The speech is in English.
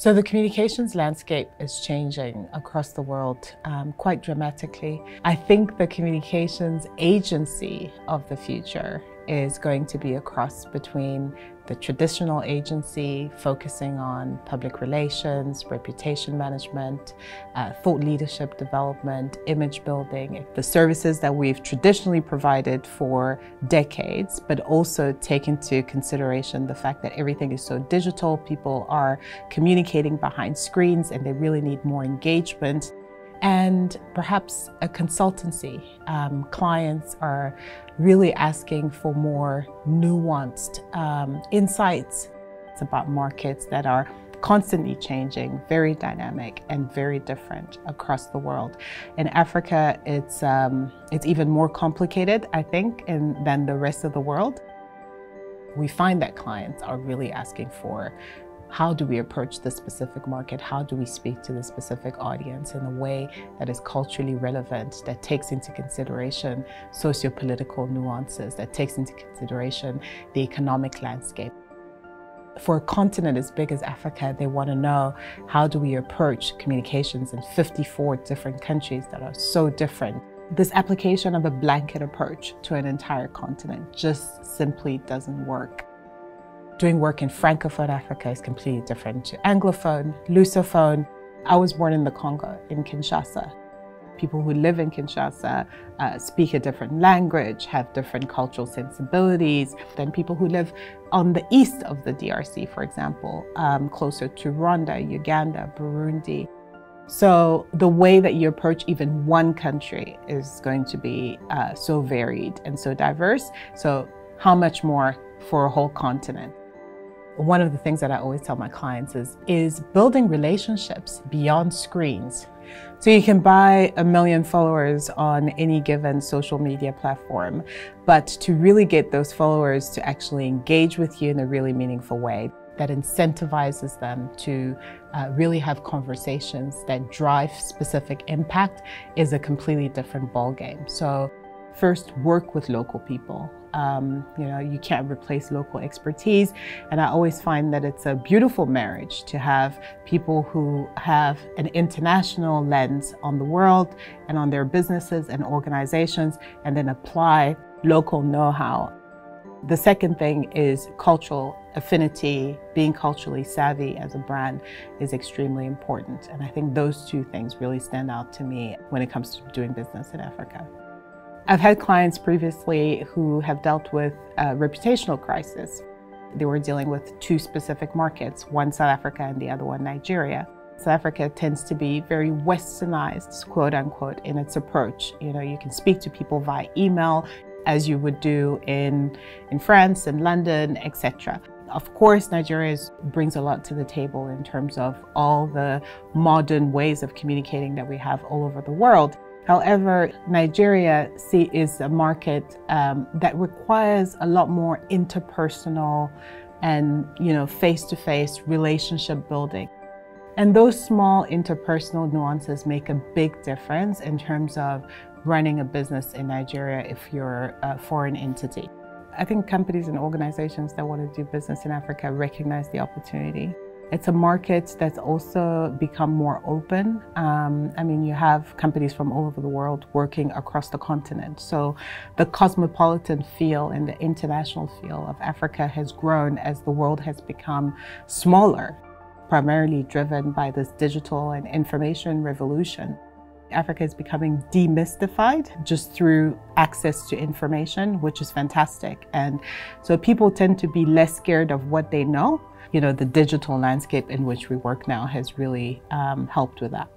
So the communications landscape is changing across the world quite dramatically. I think the communications agency of the future is going to be a cross between the traditional agency focusing on public relations, reputation management, thought leadership development, image building, the services that we've traditionally provided for decades, but also take into consideration the fact that everything is so digital, people are communicating behind screens and they really need more engagement. And perhaps a consultancy. Clients are really asking for more nuanced insights. It's about markets that are constantly changing, very dynamic and very different across the world. In Africa, it's even more complicated, I think, than the rest of the world. We find that clients are really asking for how do we approach this specific market? How do we speak to the specific audience in a way that is culturally relevant, that takes into consideration socio-political nuances, that takes into consideration the economic landscape? For a continent as big as Africa, they want to know how do we approach communications in 54 different countries that are so different. This application of a blanket approach to an entire continent just simply doesn't work. Doing work in Francophone Africa is completely different to Anglophone, Lusophone. I was born in the Congo, in Kinshasa. People who live in Kinshasa speak a different language, have different cultural sensibilities than people who live on the east of the DRC, for example, closer to Rwanda, Uganda, Burundi. So the way that you approach even one country is going to be so varied and so diverse. So how much more for a whole continent? One of the things that I always tell my clients is building relationships beyond screens. So you can buy 1 million followers on any given social media platform, but to really get those followers to actually engage with you in a really meaningful way that incentivizes them to really have conversations that drive specific impact is a completely different ballgame. So first, work with local people. You can't replace local expertise. And I always find that it's a beautiful marriage to have people who have an international lens on the world and on their businesses and organizations, and then apply local know-how. The second thing is cultural affinity. Being culturally savvy as a brand is extremely important. And I think those two things really stand out to me when it comes to doing business in Africa. I've had clients previously who have dealt with a reputational crisis. They were dealing with two specific markets, one South Africa and the other one Nigeria. South Africa tends to be very westernized, quote unquote, in its approach. You can speak to people via email as you would do in France and London, etc. Of course, Nigeria brings a lot to the table in terms of all the modern ways of communicating that we have all over the world. However, Nigeria is a market that requires a lot more interpersonal and face-to-face relationship building. And those small interpersonal nuances make a big difference in terms of running a business in Nigeria if you're a foreign entity. I think companies and organizations that want to do business in Africa recognize the opportunity. It's a market that's also become more open. You have companies from all over the world working across the continent. So the cosmopolitan feel and the international feel of Africa has grown as the world has become smaller, primarily driven by this digital and information revolution. Africa is becoming demystified just through access to information, which is fantastic. And so people tend to be less scared of what they know. The digital landscape in which we work now has really helped with that.